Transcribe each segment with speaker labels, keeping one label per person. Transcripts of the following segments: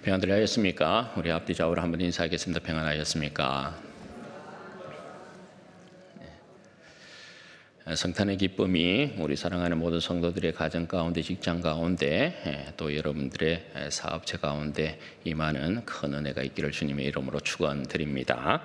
Speaker 1: 평안들 하셨습니까? 우리 앞뒤 좌우로 한번 인사하겠습니다. 평안하셨습니까? 성탄의 기쁨이 우리 사랑하는 모든 성도들의 가정 가운데, 직장 가운데, 또 여러분들의 사업체 가운데 임하는 큰 은혜가 있기를 주님의 이름으로 축원드립니다.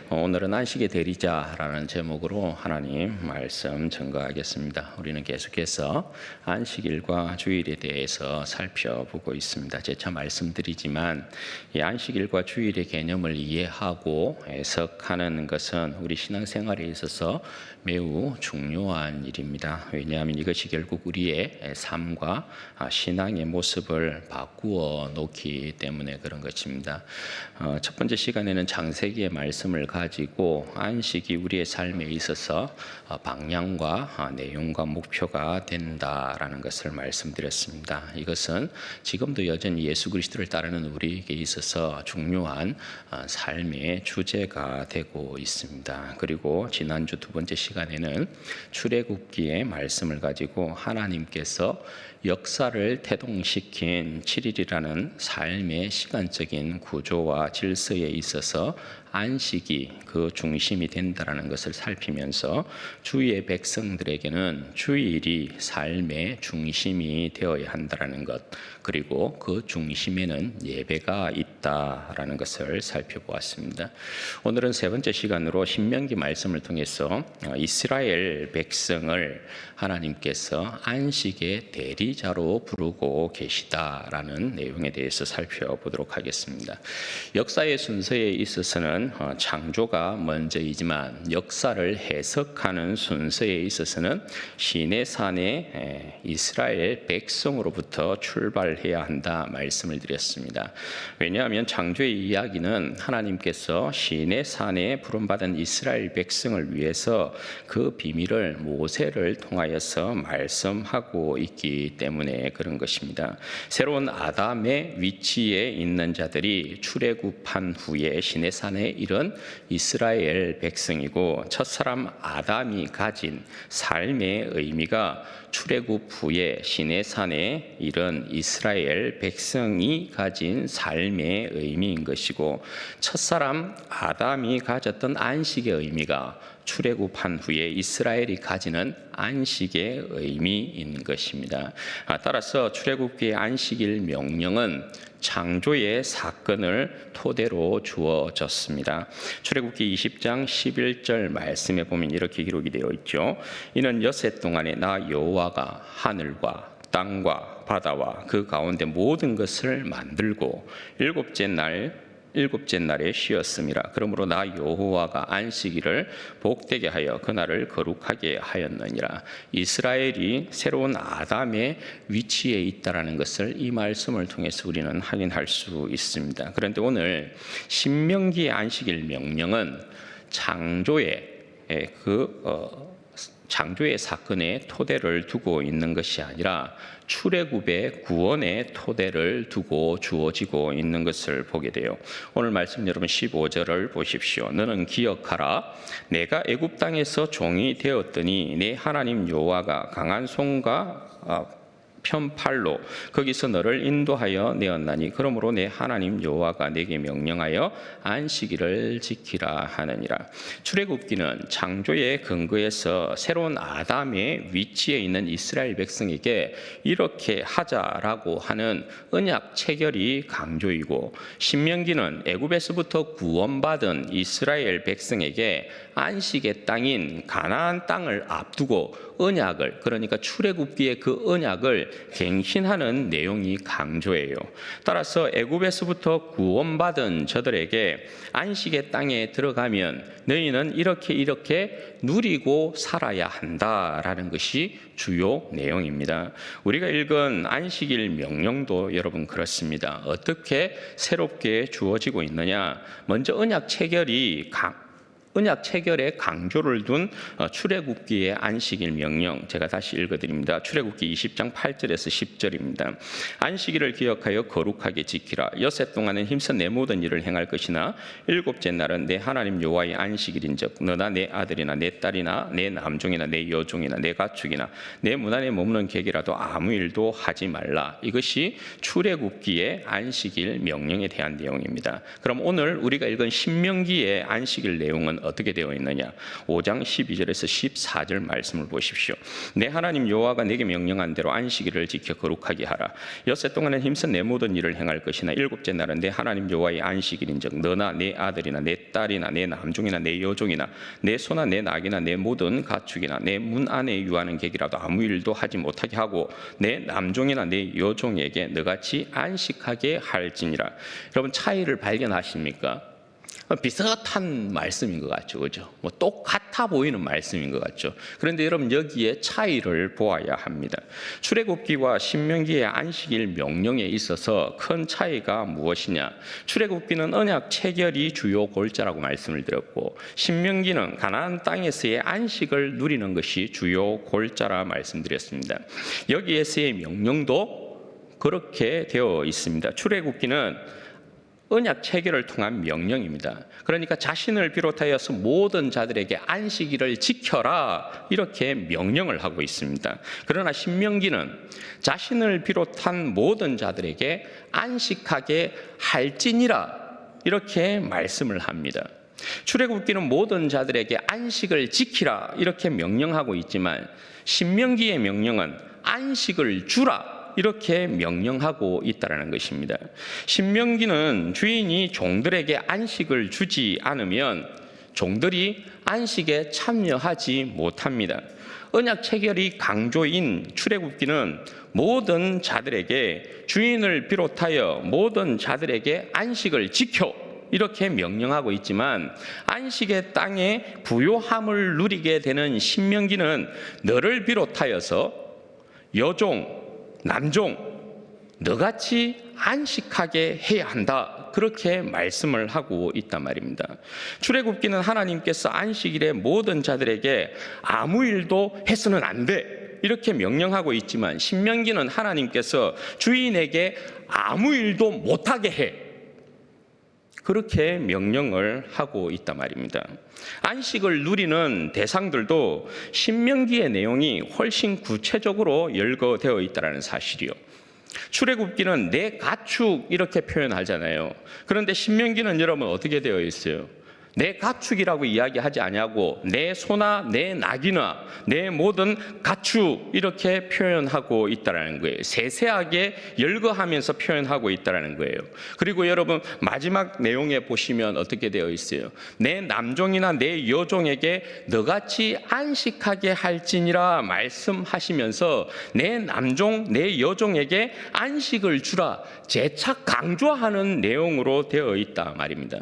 Speaker 1: 오늘은 안식의 대리자라는 제목으로 하나님 말씀 증거하겠습니다. 우리는 계속해서 안식일과 주일에 대해서 살펴보고 있습니다. 재차 말씀드리지만 이 안식일과 주일의 개념을 이해하고 해석하는 것은 우리 신앙생활에 있어서 매우 중요한 일입니다. 왜냐하면 이것이 결국 우리의 삶과 신앙의 모습을 바꾸어 놓기 때문에 그런 것입니다. 첫 번째 시간에는 창세기의 말씀을 가지고 안식이 우리의 삶에 있어서 방향과 내용과 목표가 된다라는 것을 말씀드렸습니다. 이것은 지금도 여전히 예수 그리스도를 따르는 우리에게 있어서 중요한 삶의 주제가 되고 있습니다. 그리고 지난주 두 번째 시간에는 출애굽기의 말씀을 가지고 하나님께서 역사를 태동시킨 7일이라는 삶의 시간적인 구조와 질서에 있어서 안식이 그 중심이 된다는 것을 살피면서 주의 백성들에게는 주일이 삶의 중심이 되어야 한다는 것, 그리고 그 중심에는 예배가 있다라는 것을 살펴보았습니다. 오늘은 세 번째 시간으로 신명기 말씀을 통해서 이스라엘 백성을 하나님께서 안식의 대리자로 부르고 계시다라는 내용에 대해서 살펴보도록 하겠습니다. 역사의 순서에 있어서는 창조가 먼저이지만 역사를 해석하는 순서에 있어서는 시내산의 이스라엘 백성으로부터 출발해야 한다 말씀을 드렸습니다. 왜냐하면 창조의 이야기는 하나님께서 시내산에 부름받은 이스라엘 백성을 위해서 그 비밀을 모세를 통하여서 말씀하고 있기 때문에 그런 것입니다. 새로운 아담의 위치에 있는 자들이 출애굽한 후에 시내산에 이른 이스라엘 백성이고, 첫사람 아담이 가진 삶의 의미가 출애굽 후에 시내산에 이른 이스라엘 백성이 가진 삶의 의미인 것이고, 첫사람 아담이 가졌던 안식의 의미가 출애굽한 후에 이스라엘이 가지는 안식의 의미인 것입니다. 따라서 출애굽기의 안식일 명령은 창조의 사건을 토대로 주어졌습니다. 출애굽기 20장 11절 말씀에 보면 이렇게 기록이 되어 있죠. 이는 엿새 동안에 나 여호와가 하늘과 땅과 바다와 그 가운데 모든 것을 만들고 일곱째 날에 쉬었음이라. 그러므로 나 여호와가 안식일을 복되게 하여 그날을 거룩하게 하였느니라. 이스라엘이 새로운 아담의 위치에 있다라는 것을 이 말씀을 통해서 우리는 확인할 수 있습니다. 그런데 오늘 신명기의 안식일 명령은 창조의 사건에 토대를 두고 있는 것이 아니라 출애굽의 구원의 토대를 두고 주어지고 있는 것을 보게 돼요. 오늘 말씀 여러분 15절을 보십시오. 너는 기억하라. 내가 애굽 땅에서 종이 되었더니 내 하나님 여호와가 강한 손과 편팔로 거기서 너를 인도하여 내었나니 그러므로 내 하나님 여호와가 내게 명령하여 안식일을 지키라 하느니라. 출애굽기는 창조의 근거에서 새로운 아담의 위치에 있는 이스라엘 백성에게 이렇게 하자라고 하는 언약 체결이 강조이고, 신명기는 애굽에서부터 구원받은 이스라엘 백성에게 안식의 땅인 가나안 땅을 앞두고 언약을, 그러니까 출애굽기의 그 언약을 갱신하는 내용이 강조해요. 따라서 애굽에서부터 구원받은 저들에게 안식의 땅에 들어가면 너희는 이렇게 누리고 살아야 한다라는 것이 주요 내용입니다. 우리가 읽은 안식일 명령도 여러분 그렇습니다. 어떻게 새롭게 주어지고 있느냐? 먼저 언약 체결이 언약 체결에 강조를 둔 출애굽기의 안식일 명령, 제가 다시 읽어드립니다. 출애굽기 20장 8절에서 10절입니다. 안식일을 기억하여 거룩하게 지키라. 엿새 동안은 힘써 내 모든 일을 행할 것이나 일곱째 날은 내 하나님 여호와의 안식일인즉 너나 내 아들이나 내 딸이나 내 남종이나 내 여종이나 내 가축이나 내 문 안에 머무는 객이라도 아무 일도 하지 말라. 이것이 출애굽기의 안식일 명령에 대한 내용입니다. 그럼 오늘 우리가 읽은 신명기의 안식일 내용은 어떻게 되어 있느냐? 5장 12절에서 14절 말씀을 보십시오. 내 하나님 여호와가 내게 명령한 대로 안식일을 지켜 거룩하게 하라. 엿새 동안은 힘써 내 모든 일을 행할 것이나 일곱째 날은 내 하나님 여호와의 안식일인즉 너나 내 아들이나 내 딸이나 내 남종이나 내 여종이나 내 소나 내 낙이나 내 모든 가축이나 내 문 안에 유하는 객이라도 아무 일도 하지 못하게 하고 내 남종이나 내 여종에게 너같이 안식하게 할지니라. 여러분, 차이를 발견하십니까? 비슷한 말씀인 것 같죠, 그죠? 똑같아 보이는 말씀인 것 같죠. 그런데 여러분, 여기에 차이를 보아야 합니다. 출애굽기와 신명기의 안식일 명령에 있어서 큰 차이가 무엇이냐? 출애굽기는 언약 체결이 주요 골자라고 말씀을 드렸고, 신명기는 가나안 땅에서의 안식을 누리는 것이 주요 골자라 말씀드렸습니다. 여기에서의 명령도 그렇게 되어 있습니다. 출애굽기는 언약 체결을 통한 명령입니다. 그러니까 자신을 비롯하여서 모든 자들에게 안식일을 지켜라, 이렇게 명령을 하고 있습니다. 그러나 신명기는 자신을 비롯한 모든 자들에게 안식하게 할지니라, 이렇게 말씀을 합니다. 출애굽기는 모든 자들에게 안식을 지키라, 이렇게 명령하고 있지만 신명기의 명령은 안식을 주라, 이렇게 명령하고 있다는 것입니다. 신명기는 주인이 종들에게 안식을 주지 않으면 종들이 안식에 참여하지 못합니다. 언약 체결이 강조인 출애굽기는 모든 자들에게, 주인을 비롯하여 모든 자들에게 안식을 지켜, 이렇게 명령하고 있지만 안식의 땅에 부요함을 누리게 되는 신명기는 너를 비롯하여서 여종, 남종, 너같이 안식하게 해야 한다, 그렇게 말씀을 하고 있단 말입니다. 출애굽기는 하나님께서 안식일에 모든 자들에게 아무 일도 해서는 안 돼, 이렇게 명령하고 있지만 신명기는 하나님께서 주인에게 아무 일도 못하게 해, 그렇게 명령을 하고 있단 말입니다. 안식을 누리는 대상들도 신명기의 내용이 훨씬 구체적으로 열거되어 있다는 사실이요. 출애굽기는 내 가축, 이렇게 표현하잖아요. 그런데 신명기는 여러분 어떻게 되어 있어요? 내 가축이라고 이야기하지 아니하고 내 소나 내 낙이나 내 모든 가축, 이렇게 표현하고 있다는 거예요. 세세하게 열거하면서 표현하고 있다는 거예요. 그리고 여러분, 마지막 내용에 보시면 어떻게 되어 있어요? 내 남종이나 내 여종에게 너같이 안식하게 할지니라 말씀하시면서 내 남종, 내 여종에게 안식을 주라 재차 강조하는 내용으로 되어 있다 말입니다.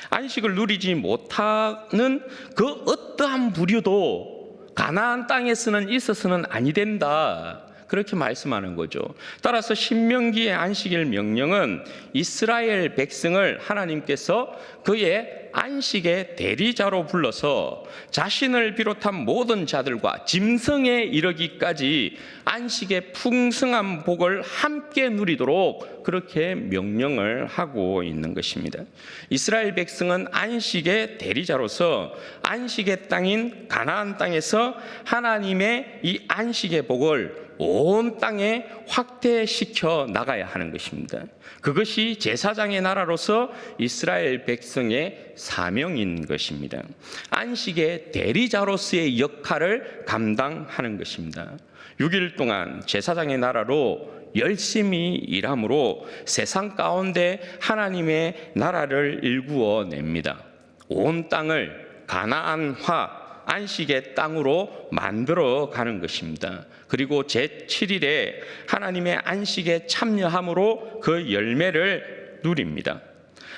Speaker 1: 안식을 누리지 못하는 그 어떠한 부류도 가나안 땅에서는 있어서는 아니 된다, 그렇게 말씀하는 거죠. 따라서 신명기의 안식일 명령은 이스라엘 백성을 하나님께서 그의 안식의 대리자로 불러서 자신을 비롯한 모든 자들과 짐승에 이르기까지 안식의 풍성한 복을 함께 누리도록 그렇게 명령을 하고 있는 것입니다. 이스라엘 백성은 안식의 대리자로서 안식의 땅인 가나안 땅에서 하나님의 이 안식의 복을 온 땅에 확대시켜 나가야 하는 것입니다. 그것이 제사장의 나라로서 이스라엘 백성의 사명인 것입니다. 안식의 대리자로서의 역할을 감당하는 것입니다. 6일 동안 제사장의 나라로 열심히 일함으로 세상 가운데 하나님의 나라를 일구어 냅니다. 온 땅을 가나안화, 안식의 땅으로 만들어 가는 것입니다. 그리고 제7일에 하나님의 안식에 참여함으로 그 열매를 누립니다.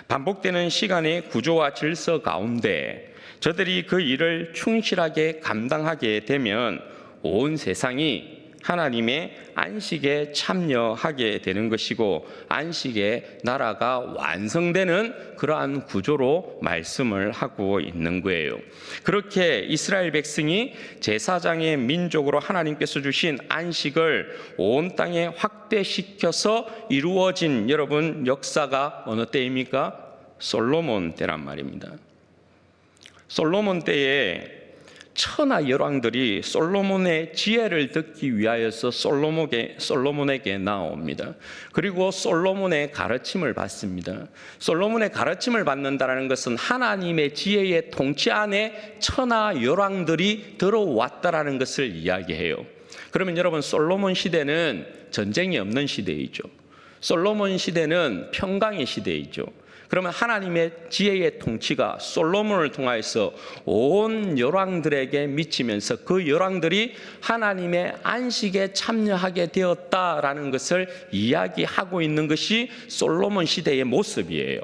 Speaker 1: 반복되는 시간의 구조와 질서 가운데 저들이 그 일을 충실하게 감당하게 되면 온 세상이 하나님의 안식에 참여하게 되는 것이고 안식의 나라가 완성되는 그러한 구조로 말씀을 하고 있는 거예요. 그렇게 이스라엘 백성이 제사장의 민족으로 하나님께서 주신 안식을 온 땅에 확대시켜서 이루어진 여러분 역사가 어느 때입니까? 솔로몬 때란 말입니다. 솔로몬 때에 천하 열왕들이 솔로몬의 지혜를 듣기 위하여서 솔로몬에게 나옵니다. 그리고 솔로몬의 가르침을 받습니다. 솔로몬의 가르침을 받는다는 것은 하나님의 지혜의 통치 안에 천하 열왕들이 들어왔다라는 것을 이야기해요. 그러면 여러분, 솔로몬 시대는 전쟁이 없는 시대이죠. 솔로몬 시대는 평강의 시대이죠. 그러면 하나님의 지혜의 통치가 솔로몬을 통하여서 온 열왕들에게 미치면서 그 열왕들이 하나님의 안식에 참여하게 되었다라는 것을 이야기하고 있는 것이 솔로몬 시대의 모습이에요.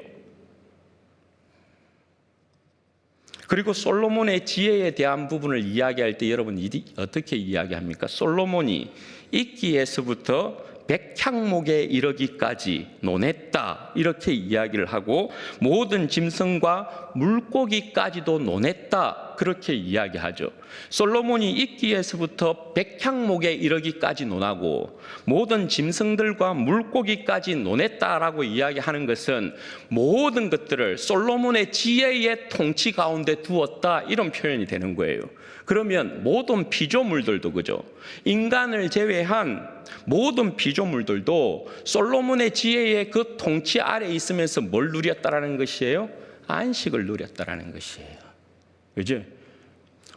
Speaker 1: 그리고 솔로몬의 지혜에 대한 부분을 이야기할 때 여러분 어떻게 이야기합니까? 솔로몬이 이끼에서부터 백향목에 이르기까지 논했다, 이렇게 이야기를 하고 모든 짐승과 물고기까지도 논했다, 그렇게 이야기하죠. 솔로몬이 이끼에서부터 백향목에 이르기까지 논하고 모든 짐승들과 물고기까지 논했다라고 이야기하는 것은 모든 것들을 솔로몬의 지혜의 통치 가운데 두었다, 이런 표현이 되는 거예요. 그러면 모든 피조물들도, 그죠? 인간을 제외한 모든 피조물들도 솔로몬의 지혜의 그 통치 아래에 있으면서 뭘 누렸다라는 것이에요? 안식을 누렸다라는 것이에요. 그죠?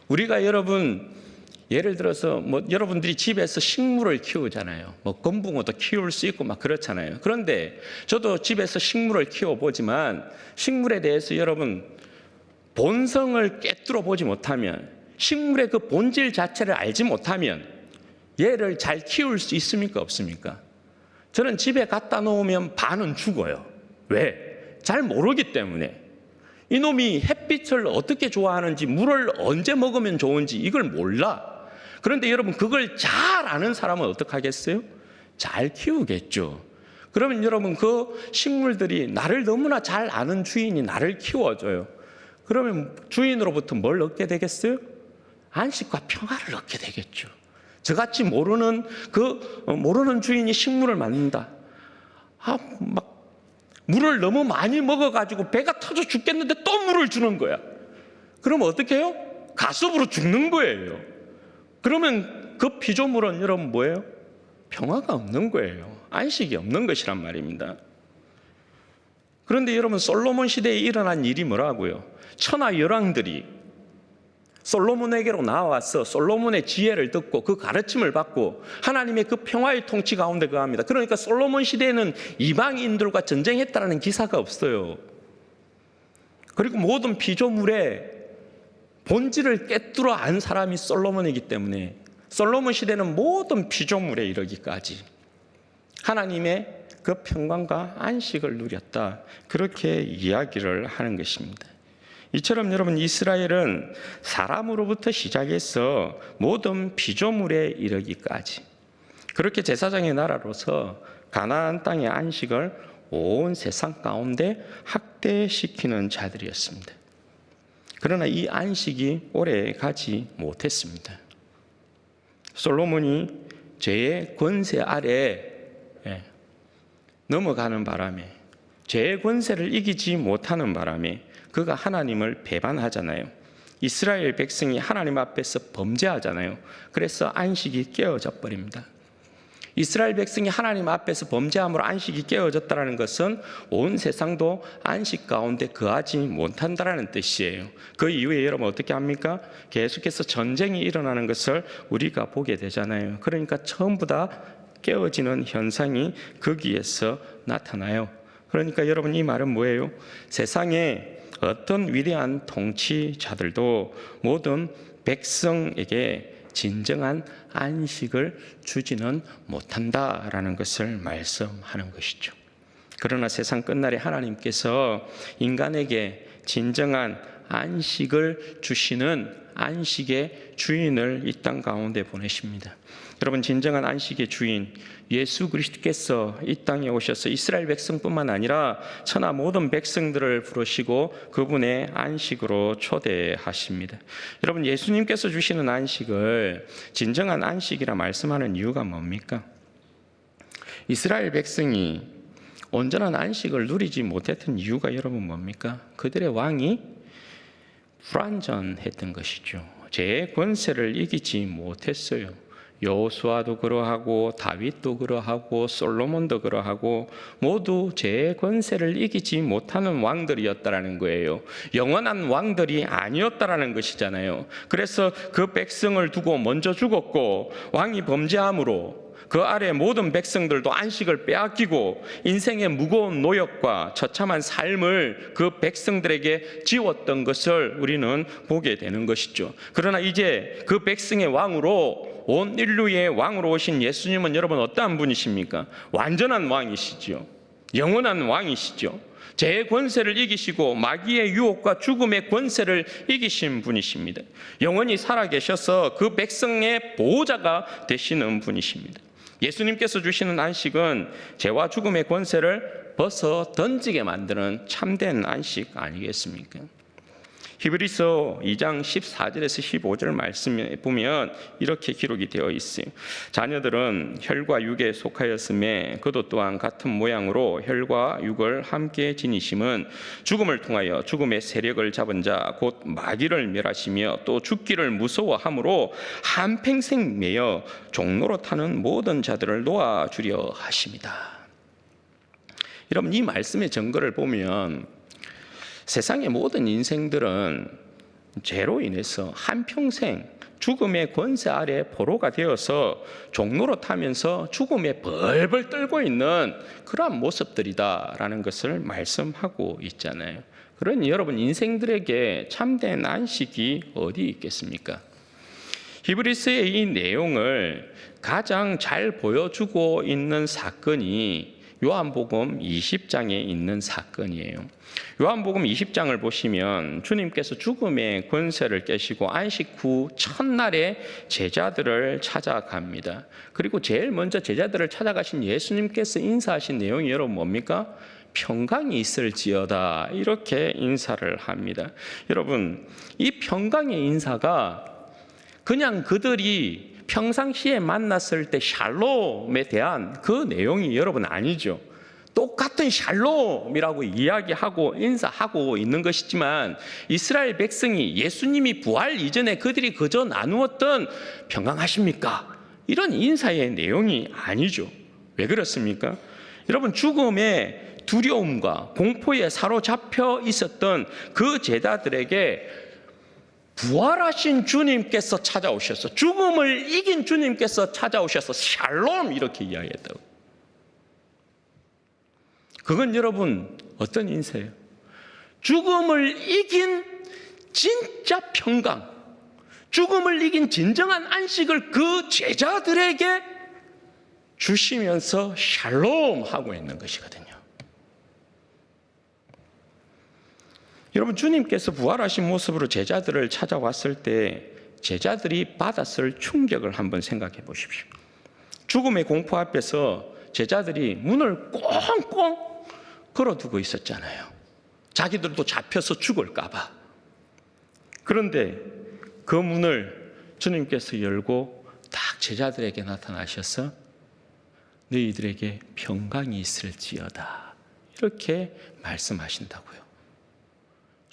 Speaker 1: 우리가 여러분, 예를 들어서 여러분들이 집에서 식물을 키우잖아요. 건붕어도 키울 수 있고 막 그렇잖아요. 그런데 저도 집에서 식물을 키워보지만 식물에 대해서 여러분 본성을 꿰뚫어 보지 못하면, 식물의 그 본질 자체를 알지 못하면 얘를 잘 키울 수 있습니까? 없습니까? 저는 집에 갖다 놓으면 반은 죽어요. 왜? 잘 모르기 때문에. 이놈이 햇빛을 어떻게 좋아하는지, 물을 언제 먹으면 좋은지 이걸 몰라. 그런데 여러분, 그걸 잘 아는 사람은 어떻게 하겠어요? 잘 키우겠죠. 그러면 여러분, 그 식물들이 나를 너무나 잘 아는 주인이 나를 키워줘요. 그러면 주인으로부터 뭘 얻게 되겠어요? 안식과 평화를 얻게 되겠죠. 저같이 모르는 주인이 식물을 만든다. 막 물을 너무 많이 먹어가지고 배가 터져 죽겠는데 또 물을 주는 거야. 그러면 어떻게 해요? 가습으로 죽는 거예요. 그러면 그 피조물은 여러분 뭐예요? 평화가 없는 거예요. 안식이 없는 것이란 말입니다. 그런데 여러분, 솔로몬 시대에 일어난 일이 뭐라고요? 천하 열왕들이 솔로몬에게로 나와서 솔로몬의 지혜를 듣고 그 가르침을 받고 하나님의 그 평화의 통치 가운데 거합니다. 그러니까 솔로몬 시대에는 이방인들과 전쟁했다라는 기사가 없어요. 그리고 모든 피조물의 본질을 꿰뚫어 안 사람이 솔로몬이기 때문에 솔로몬 시대는 모든 피조물에 이르기까지 하나님의 그 평강과 안식을 누렸다, 그렇게 이야기를 하는 것입니다. 이처럼 여러분, 이스라엘은 사람으로부터 시작해서 모든 피조물에 이르기까지 그렇게 제사장의 나라로서 가나안 땅의 안식을 온 세상 가운데 확대시키는 자들이었습니다. 그러나 이 안식이 오래 가지 못했습니다. 솔로몬이 죄의 권세 아래 넘어가는 바람에, 죄의 권세를 이기지 못하는 바람에 그가 하나님을 배반하잖아요. 이스라엘 백성이 하나님 앞에서 범죄하잖아요. 그래서 안식이 깨어져 버립니다. 이스라엘 백성이 하나님 앞에서 범죄함으로 안식이 깨어졌다는 것은 온 세상도 안식 가운데 거하지 못한다는 뜻이에요. 그 이후에 여러분 어떻게 합니까? 계속해서 전쟁이 일어나는 것을 우리가 보게 되잖아요. 그러니까 전부 다 깨어지는 현상이 거기에서 나타나요. 그러니까 여러분, 이 말은 뭐예요? 세상에 어떤 위대한 통치자들도 모든 백성에게 진정한 안식을 주지는 못한다라는 것을 말씀하는 것이죠. 그러나 세상 끝날에 하나님께서 인간에게 진정한 안식을 주시는 안식의 주인을 이 땅 가운데 보내십니다. 여러분, 진정한 안식의 주인 예수 그리스도께서 이 땅에 오셔서 이스라엘 백성뿐만 아니라 천하 모든 백성들을 부르시고 그분의 안식으로 초대하십니다. 여러분, 예수님께서 주시는 안식을 진정한 안식이라 말씀하는 이유가 뭡니까? 이스라엘 백성이 온전한 안식을 누리지 못했던 이유가 여러분 뭡니까? 그들의 왕이 불완전했던 것이죠. 제 권세를 이기지 못했어요. 여호수아도 그러하고 다윗도 그러하고 솔로몬도 그러하고 모두 제 권세를 이기지 못하는 왕들이었다라는 거예요. 영원한 왕들이 아니었다라는 것이잖아요. 그래서 그 백성을 두고 먼저 죽었고, 왕이 범죄함으로 그 아래 모든 백성들도 안식을 빼앗기고 인생의 무거운 노역과 처참한 삶을 그 백성들에게 지웠던 것을 우리는 보게 되는 것이죠. 그러나 이제 그 백성의 왕으로, 온 인류의 왕으로 오신 예수님은 여러분 어떠한 분이십니까? 완전한 왕이시죠. 영원한 왕이시죠. 죄의 권세를 이기시고 마귀의 유혹과 죽음의 권세를 이기신 분이십니다. 영원히 살아계셔서 그 백성의 보호자가 되시는 분이십니다. 예수님께서 주시는 안식은 죄와 죽음의 권세를 벗어 던지게 만드는 참된 안식 아니겠습니까? 히브리서 2장 14절에서 15절 말씀에 보면 이렇게 기록이 되어 있어요. 자녀들은 혈과 육에 속하였음에 그도 또한 같은 모양으로 혈과 육을 함께 지니심은 죽음을 통하여 죽음의 세력을 잡은 자 곧 마귀를 멸하시며 또 죽기를 무서워함으로 한평생 매여 종로로 타는 모든 자들을 놓아주려 하십니다. 여러분, 이 말씀의 증거를 보면 세상의 모든 인생들은 죄로 인해서 한평생 죽음의 권세 아래 포로가 되어서 종로로 타면서 죽음에 벌벌 떨고 있는 그러한 모습들이다라는 것을 말씀하고 있잖아요. 그러니 여러분, 인생들에게 참된 안식이 어디 있겠습니까? 히브리서의 이 내용을 가장 잘 보여주고 있는 사건이 요한복음 20장에 있는 사건이에요. 요한복음 20장을 보시면 주님께서 죽음의 권세를 깨시고 안식 후 첫날에 제자들을 찾아갑니다. 그리고 제일 먼저 제자들을 찾아가신 예수님께서 인사하신 내용이 여러분 뭡니까? 평강이 있을지어다, 이렇게 인사를 합니다. 여러분, 이 평강의 인사가 그냥 그들이 평상시에 만났을 때 샬롬에 대한 그 내용이 여러분 아니죠. 똑같은 샬롬이라고 이야기하고 인사하고 있는 것이지만 이스라엘 백성이 예수님이 부활 이전에 그들이 그저 나누었던 평강하십니까? 이런 인사의 내용이 아니죠. 왜 그렇습니까? 여러분, 죽음의 두려움과 공포에 사로잡혀 있었던 그 제자들에게 부활하신 주님께서 찾아오셔서, 죽음을 이긴 주님께서 찾아오셔서 샬롬 이렇게 이야기했다고. 그건 여러분 어떤 인사예요? 죽음을 이긴 진짜 평강, 죽음을 이긴 진정한 안식을 그 제자들에게 주시면서 샬롬 하고 있는 것이거든요. 여러분, 주님께서 부활하신 모습으로 제자들을 찾아왔을 때 제자들이 받았을 충격을 한번 생각해 보십시오. 죽음의 공포 앞에서 제자들이 문을 꽁꽁 걸어두고 있었잖아요. 자기들도 잡혀서 죽을까 봐. 그런데 그 문을 주님께서 열고 딱 제자들에게 나타나셔서 너희들에게 평강이 있을지어다, 이렇게 말씀하신다고요.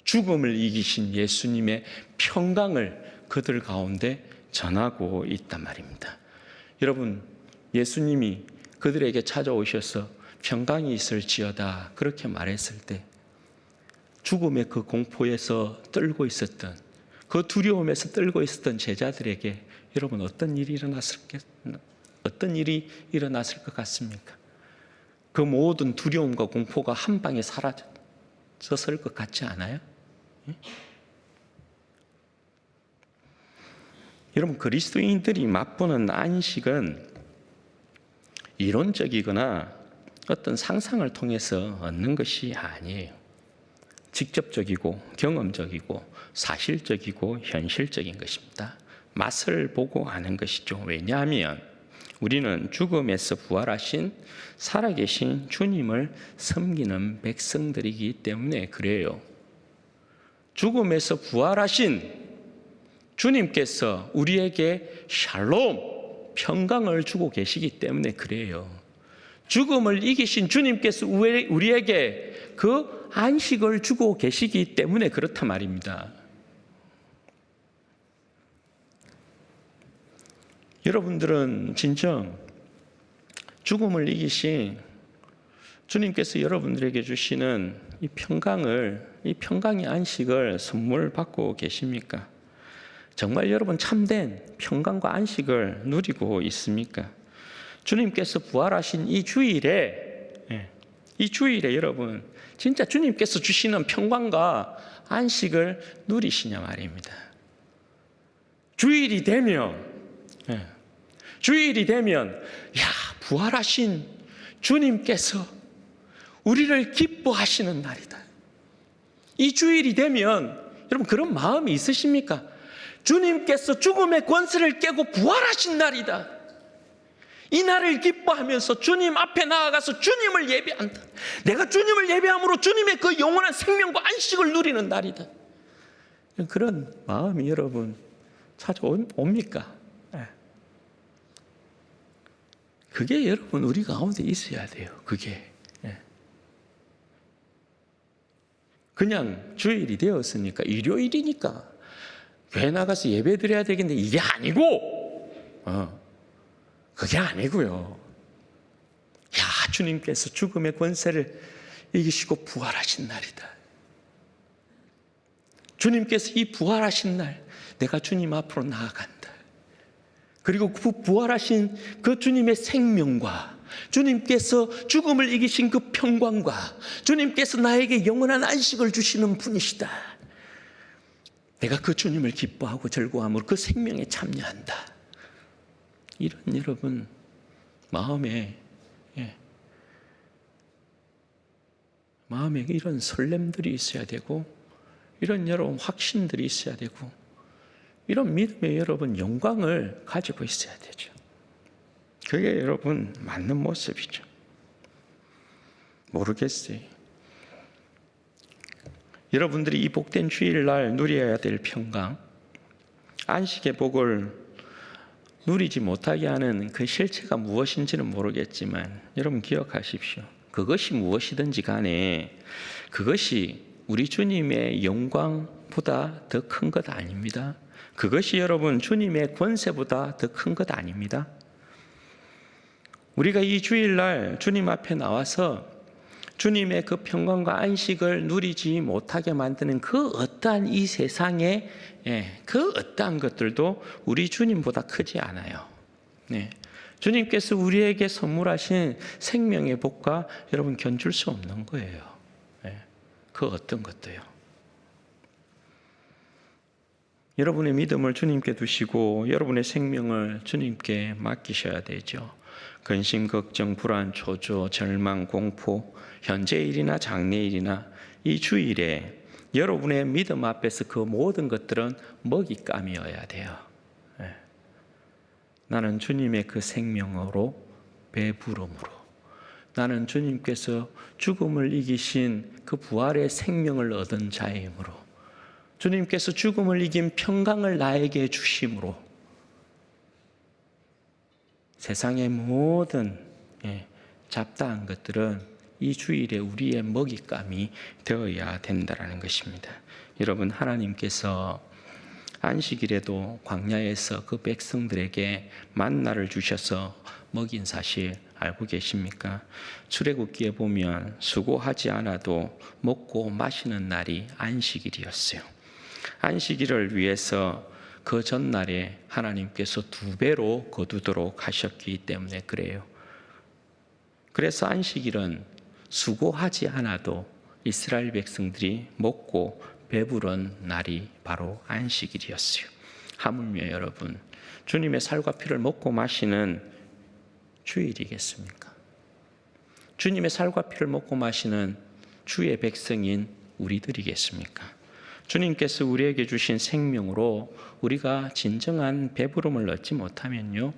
Speaker 1: 죽음을 이기신 예수님의 평강을 그들 가운데 전하고 있단 말입니다. 여러분, 예수님이 그들에게 찾아오셔서 평강이 있을지어다 그렇게 말했을 때 죽음의 그 공포에서 떨고 있었던, 그 두려움에서 떨고 있었던 제자들에게 여러분 어떤 일이 일어났을 것 같습니까? 그 모든 두려움과 공포가 한 방에 사라졌을 것 같지 않아요? 여러분, 그리스도인들이 맛보는 안식은 이론적이거나 어떤 상상을 통해서 얻는 것이 아니에요. 직접적이고 경험적이고 사실적이고 현실적인 것입니다. 맛을 보고 아는 것이죠. 왜냐하면 우리는 죽음에서 부활하신 살아계신 주님을 섬기는 백성들이기 때문에 그래요. 죽음에서 부활하신 주님께서 우리에게 샬롬, 평강을 주고 계시기 때문에 그래요. 죽음을 이기신 주님께서 우리에게 그 안식을 주고 계시기 때문에 그렇단 말입니다. 여러분들은 진정 죽음을 이기신 주님께서 여러분들에게 주시는 이 평강의 안식을 선물 받고 계십니까? 정말 여러분 참된 평강과 안식을 누리고 있습니까? 주님께서 부활하신 이 주일에 여러분 진짜 주님께서 주시는 평강과 안식을 누리시냐 말입니다. 주일이 되면 부활하신 주님께서 우리를 기뻐하시는 날이다. 이 주일이 되면 여러분 그런 마음이 있으십니까? 주님께서 죽음의 권세를 깨고 부활하신 날이다. 이 날을 기뻐하면서 주님 앞에 나아가서 주님을 예배한다. 내가 주님을 예배함으로 주님의 그 영원한 생명과 안식을 누리는 날이다. 그런 마음이 여러분 찾아옵니까? 그게 여러분 우리 가운데 있어야 돼요. 그게 그냥 주일이 되었으니까 일요일이니까 교회 나가서 예배 드려야 되겠는데 이게 아니고 그게 아니고요. 주님께서 죽음의 권세를 이기시고 부활하신 날이다. 주님께서 이 부활하신 날 내가 주님 앞으로 나아간다. 그리고 그 부활하신 그 주님의 생명과 주님께서 죽음을 이기신 그 평강과 주님께서 나에게 영원한 안식을 주시는 분이시다. 내가 그 주님을 기뻐하고 즐거워함으로 그 생명에 참여한다. 이런 여러분 마음에 이런 설렘들이 있어야 되고 이런 여러분 확신들이 있어야 되고 이런 믿음의 여러분 영광을 가지고 있어야 되죠. 그게 여러분 맞는 모습이죠. 모르겠어요. 여러분들이 이 복된 주일날 누려야 될 평강, 안식의 복을 누리지 못하게 하는 그 실체가 무엇인지는 모르겠지만 여러분 기억하십시오. 그것이 무엇이든지 간에 그것이 우리 주님의 영광보다 더 큰 것 아닙니다. 그것이 여러분 주님의 권세보다 더 큰 것 아닙니다. 우리가 이 주일날 주님 앞에 나와서 주님의 그 평강과 안식을 누리지 못하게 만드는 그 어떠한 이 세상의 그 어떠한 것들도 우리 주님보다 크지 않아요. 주님께서 우리에게 선물하신 생명의 복과 여러분 견줄 수 없는 거예요. 그 어떤 것도요. 여러분의 믿음을 주님께 두시고 여러분의 생명을 주님께 맡기셔야 되죠. 근심, 걱정, 불안, 초조, 절망, 공포, 현재일이나 장래일이나 이 주일에 여러분의 믿음 앞에서 그 모든 것들은 먹잇감이어야 돼요. 나는 주님의 그 생명으로 배부름으로 나는 주님께서 죽음을 이기신 그 부활의 생명을 얻은 자이므로 주님께서 죽음을 이긴 평강을 나에게 주심으로 세상의 모든 잡다한 것들은 이 주일에 우리의 먹잇감이 되어야 된다는 것입니다. 여러분 하나님께서 안식일에도 광야에서 그 백성들에게 만나를 주셔서 먹인 사실 알고 계십니까? 출애굽기에 보면 수고하지 않아도 먹고 마시는 날이 안식일이었어요. 안식일을 위해서 그 전날에 하나님께서 2배로 거두도록 하셨기 때문에 그래요. 그래서 안식일은 수고하지 않아도 이스라엘 백성들이 먹고 배부른 날이 바로 안식일이었어요. 하물며 여러분 주님의 살과 피를 먹고 마시는 주일이겠습니까? 주님의 살과 피를 먹고 마시는 주의 백성인 우리들이겠습니까? 주님께서 우리에게 주신 생명으로 우리가 진정한 배부름을 얻지 못하면요,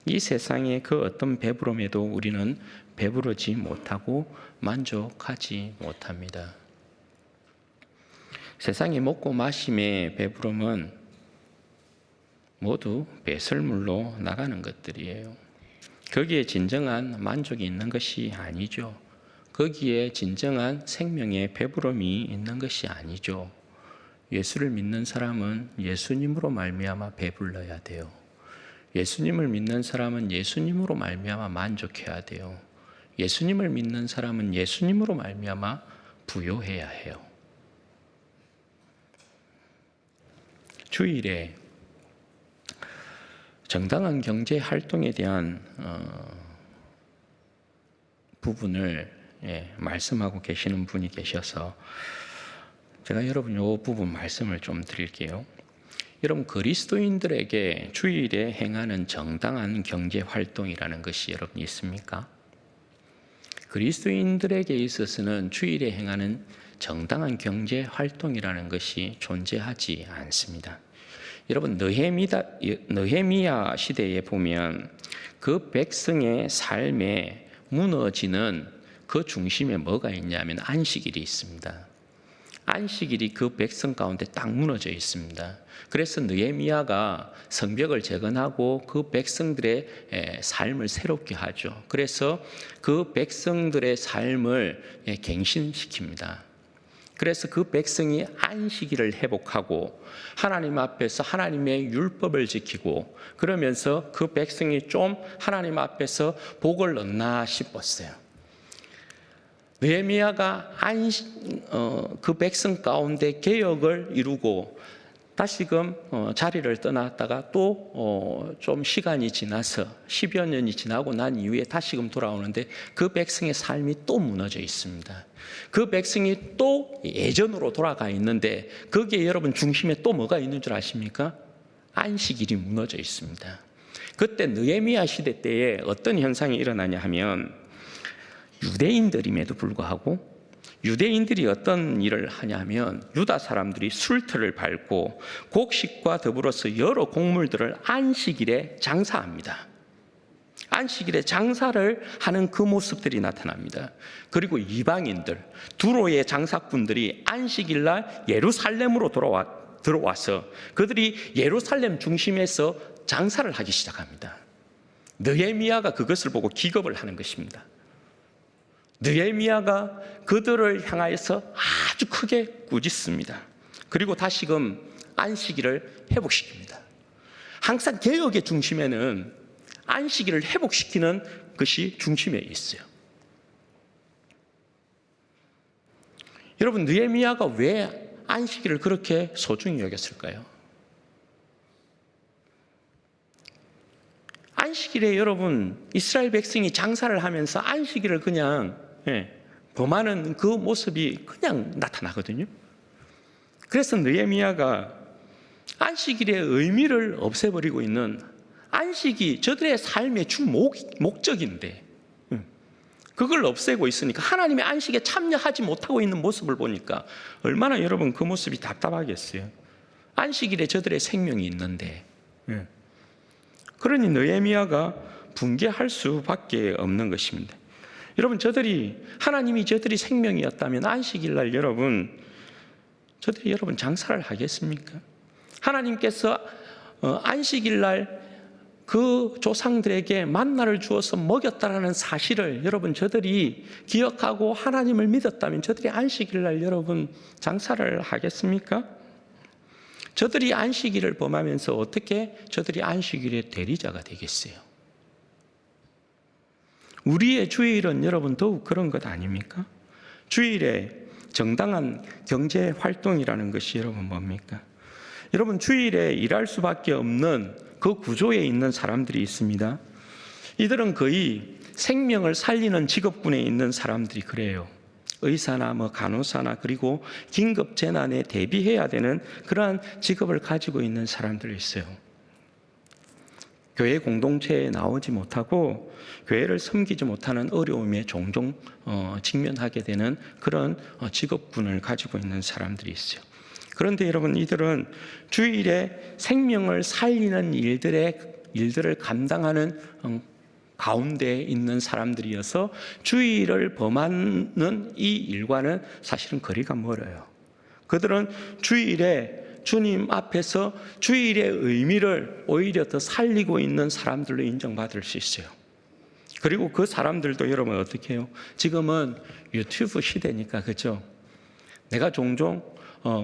Speaker 1: 이 세상의 그 어떤 배부름에도 우리는 배부르지 못하고 만족하지 못합니다. 세상의 먹고 마심의 배부름은 모두 배설물로 나가는 것들이에요. 거기에 진정한 만족이 있는 것이 아니죠. 거기에 진정한 생명의 배부름이 있는 것이 아니죠. 예수를 믿는 사람은 예수님으로 말미암아 배불러야 돼요. 예수님을 믿는 사람은 예수님으로 말미암아 만족해야 돼요. 예수님을 믿는 사람은 예수님으로 말미암아 부요해야 해요. 주일에 정당한 경제 활동에 대한 부분을 말씀하고 계시는 분이 계셔서 제가 여러분 이 부분 말씀을 좀 드릴게요. 여러분, 그리스도인들에게 주일에 행하는 정당한 경제 활동이라는 것이 여러분 있습니까? 그리스도인들에게 있어서는 주일에 행하는 정당한 경제 활동이라는 것이 존재하지 않습니다. 여러분, 느헤미야 시대에 보면 그 백성의 삶에 무너지는 그 중심에 뭐가 있냐면 안식일이 있습니다. 안식일이 그 백성 가운데 딱 무너져 있습니다. 그래서 느헤미야가 성벽을 재건하고 그 백성들의 삶을 새롭게 하죠. 그래서 그 백성들의 삶을 갱신시킵니다. 그래서 그 백성이 안식일을 회복하고 하나님 앞에서 하나님의 율법을 지키고 그러면서 그 백성이 좀 하나님 앞에서 복을 얻나 싶었어요. 느헤미야가 그 백성 가운데 개혁을 이루고 다시금 자리를 떠났다가 또 좀 시간이 지나서 10여 년이 지나고 난 이후에 다시금 돌아오는데 그 백성의 삶이 또 무너져 있습니다. 그 백성이 또 예전으로 돌아가 있는데 거기에 여러분 중심에 또 뭐가 있는 줄 아십니까? 안식일이 무너져 있습니다. 그때 느헤미야 시대 때에 어떤 현상이 일어나냐 하면 유대인들임에도 불구하고 유대인들이 어떤 일을 하냐면 유다 사람들이 술틀을 밟고 곡식과 더불어서 여러 곡물들을 안식일에 장사합니다. 안식일에 장사를 하는 그 모습들이 나타납니다. 그리고 이방인들, 두로의 장사꾼들이 안식일날 예루살렘으로 들어와서 그들이 예루살렘 중심에서 장사를 하기 시작합니다. 느헤미야가 그것을 보고 기겁을 하는 것입니다. 느헤미야가 그들을 향하여서 아주 크게 꾸짖습니다. 그리고 다시금 안식일을 회복시킵니다. 항상 개혁의 중심에는 안식일을 회복시키는 것이 중심에 있어요. 여러분, 느헤미야가 왜 안식일을 그렇게 소중히 여겼을까요? 안식일에 여러분 이스라엘 백성이 장사를 하면서 안식일을 그냥 범하는 그 모습이 그냥 나타나거든요. 그래서 느헤미야가 안식일의 의미를 없애버리고 있는 안식이 저들의 삶의 주 목적인데 그걸 없애고 있으니까 하나님의 안식에 참여하지 못하고 있는 모습을 보니까 얼마나 여러분 그 모습이 답답하겠어요. 안식일에 저들의 생명이 있는데 그러니 느헤미야가 붕괴할 수밖에 없는 것입니다. 여러분, 하나님이 저들이 생명이었다면 안식일날 저들이 여러분 장사를 하겠습니까? 하나님께서 안식일날 그 조상들에게 만나를 주어서 먹였다라는 사실을 여러분 저들이 기억하고 하나님을 믿었다면 저들이 안식일날 여러분 장사를 하겠습니까? 저들이 안식일을 범하면서 어떻게 저들이 안식일의 대리자가 되겠어요? 우리의 주일은 여러분 더욱 그런 것 아닙니까? 주일에 정당한 경제 활동이라는 것이 여러분 뭡니까? 여러분, 주일에 일할 수밖에 없는 그 구조에 있는 사람들이 있습니다. 이들은 거의 생명을 살리는 직업군에 있는 사람들이 그래요. 의사나 간호사나 그리고 긴급 재난에 대비해야 되는 그러한 직업을 가지고 있는 사람들이 있어요. 교회 공동체에 나오지 못하고 교회를 섬기지 못하는 어려움에 종종 직면하게 되는 그런 직업군을 가지고 있는 사람들이 있어요. 그런데 여러분, 이들은 주일에 생명을 살리는 일들을 감당하는 가운데 있는 사람들이어서 주일을 범하는 이 일과는 사실은 거리가 멀어요. 그들은 주일에 주님 앞에서 주일의 의미를 오히려 더 살리고 있는 사람들로 인정받을 수 있어요. 그리고 그 사람들도 여러분 어떻게 해요? 지금은 유튜브 시대니까, 그죠? 내가 종종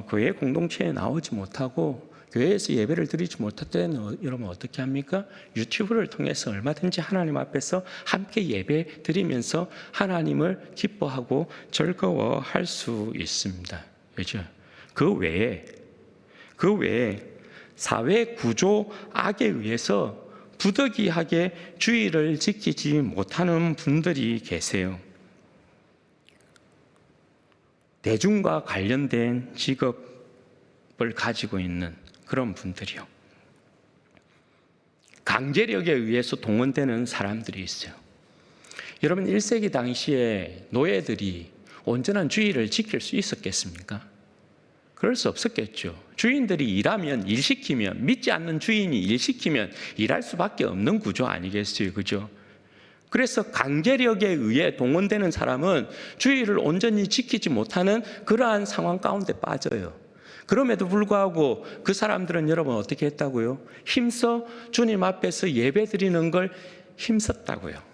Speaker 1: 교회 공동체에 나오지 못하고 교회에서 예배를 드리지 못할 때는 여러분 어떻게 합니까? 유튜브를 통해서 얼마든지 하나님 앞에서 함께 예배 드리면서 하나님을 기뻐하고 즐거워할 수 있습니다. 그죠? 그 외에 사회 구조 악에 의해서 부득이하게 주의를 지키지 못하는 분들이 계세요. 대중과 관련된 직업을 가지고 있는 그런 분들이요. 강제력에 의해서 동원되는 사람들이 있어요. 여러분, 1세기 당시에 노예들이 온전한 주의를 지킬 수 있었겠습니까? 그럴 수 없었겠죠. 주인들이 일하면, 일시키면, 믿지 않는 주인이 일시키면 일할 수밖에 없는 구조 아니겠어요, 그죠? 그래서 강제력에 의해 동원되는 사람은 주의를 온전히 지키지 못하는 그러한 상황 가운데 빠져요. 그럼에도 불구하고 그 사람들은 여러분 어떻게 했다고요? 힘써 주님 앞에서 예배 드리는 걸 힘썼다고요.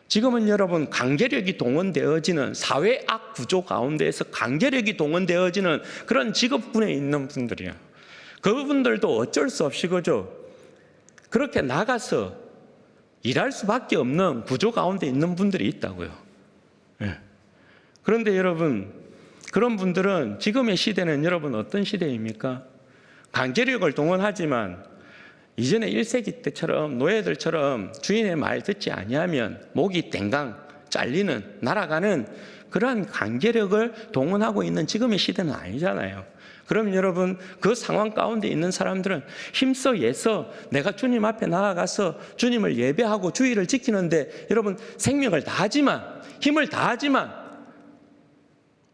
Speaker 1: 지금은 여러분 강제력이 동원되어지는 사회악 구조 가운데에서 강제력이 동원되어지는 그런 직업군에 있는 분들이야. 그분들도 어쩔 수 없이 그죠? 그렇게 나가서 일할 수밖에 없는 구조 가운데 있는 분들이 있다고요. 그런데 여러분, 그런 분들은 지금의 시대는 여러분 어떤 시대입니까? 강제력을 동원하지만 이전에 1세기 때처럼 노예들처럼 주인의 말 듣지 아니하면 목이 댕강 잘리는, 날아가는 그러한 강제력을 동원하고 있는 지금의 시대는 아니잖아요. 그럼 여러분, 그 상황 가운데 있는 사람들은 힘써 애써 내가 주님 앞에 나아가서 주님을 예배하고 주의를 지키는데 여러분 생명을 다하지만, 힘을 다하지만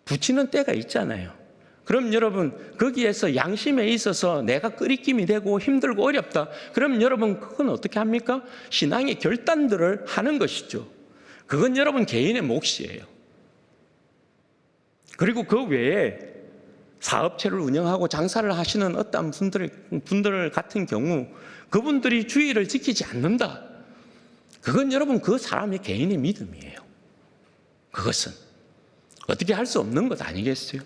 Speaker 1: 부치는 때가 있잖아요. 그럼 여러분 거기에서 양심에 있어서 내가 끄리낌이 되고 힘들고 어렵다. 그럼 여러분 그건 어떻게 합니까? 신앙의 결단들을 하는 것이죠. 그건 여러분 개인의 몫이에요. 그리고 그 외에 사업체를 운영하고 장사를 하시는 어떤 분들 같은 경우 그분들이 주의를 지키지 않는다. 그건 여러분 그 사람의 개인의 믿음이에요. 그것은 어떻게 할 수 없는 것 아니겠어요?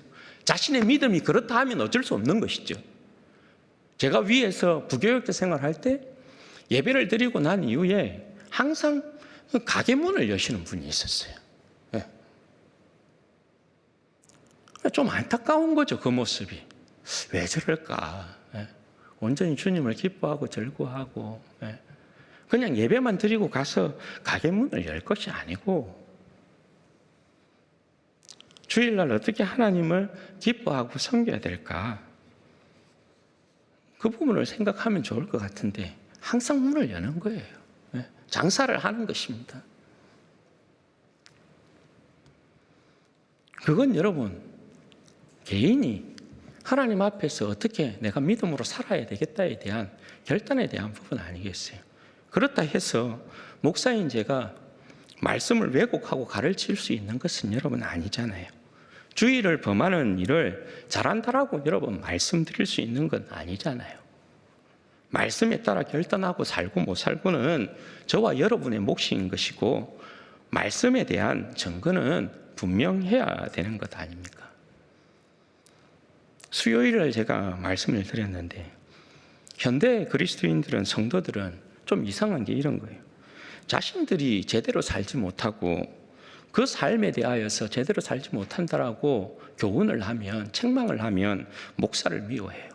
Speaker 1: 자신의 믿음이 그렇다 하면 어쩔 수 없는 것이죠. 제가 위에서 부교육자 생활할 때 예배를 드리고 난 이후에 항상 가게 문을 여시는 분이 있었어요. 좀 안타까운 거죠, 그 모습이. 왜 저럴까? 온전히 주님을 기뻐하고 즐거워하고 그냥 예배만 드리고 가서 가게 문을 열 것이 아니고 주일날 어떻게 하나님을 기뻐하고 섬겨야 될까? 그 부분을 생각하면 좋을 것 같은데 항상 문을 여는 거예요. 장사를 하는 것입니다. 그건 여러분 개인이 하나님 앞에서 어떻게 내가 믿음으로 살아야 되겠다에 대한 결단에 대한 부분 아니겠어요? 그렇다 해서 목사인 제가 말씀을 왜곡하고 가르칠 수 있는 것은 여러분 아니잖아요. 주의를 범하는 일을 잘한다라고 여러분 말씀드릴 수 있는 건 아니잖아요. 말씀에 따라 결단하고 살고 못 살고는 저와 여러분의 몫인 것이고 말씀에 대한 증거는 분명해야 되는 것 아닙니까? 수요일을 제가 말씀을 드렸는데 현대 그리스도인들은, 성도들은 좀 이상한 게 이런 거예요. 자신들이 제대로 살지 못하고 그 삶에 대하여서 제대로 살지 못한다라고 교훈을 하면, 책망을 하면 목사를 미워해요.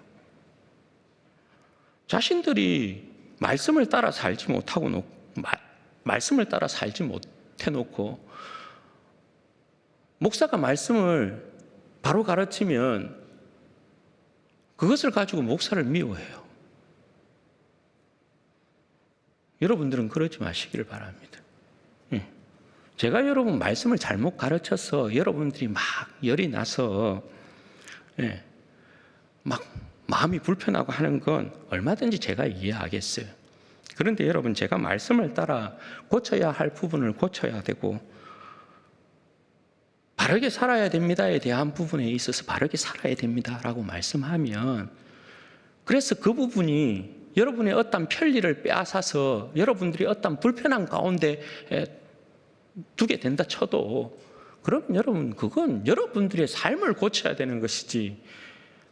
Speaker 1: 자신들이 말씀을 따라 살지 못하고 말씀을 따라 살지 못해놓고 목사가 말씀을 바로 가르치면 그것을 가지고 목사를 미워해요. 여러분들은 그러지 마시기를 바랍니다. 제가 여러분 말씀을 잘못 가르쳐서 여러분들이 막 열이 나서 막 마음이 불편하고 하는 건 얼마든지 제가 이해하겠어요. 그런데 여러분, 제가 말씀을 따라 고쳐야 할 부분을 고쳐야 되고 바르게 살아야 됩니다에 대한 부분에 있어서 바르게 살아야 됩니다라고 말씀하면, 그래서 그 부분이 여러분의 어떤 편리를 빼앗아서 여러분들이 어떤 불편한 가운데 두게 된다 쳐도, 그럼 여러분, 그건 여러분들의 삶을 고쳐야 되는 것이지,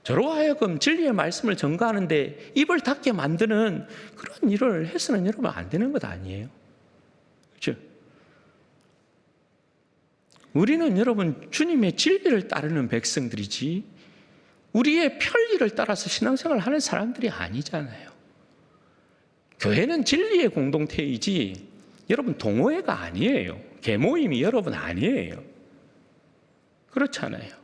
Speaker 1: 저로 하여금 진리의 말씀을 전가하는데 입을 닫게 만드는 그런 일을 해서는 여러분 안 되는 것 아니에요? 그렇죠? 우리는 여러분 주님의 진리를 따르는 백성들이지 우리의 편리를 따라서 신앙생활을 하는 사람들이 아니잖아요. 교회는 진리의 공동체이지 여러분 동호회가 아니에요. 계모임이 여러분 아니에요. 그렇잖아요.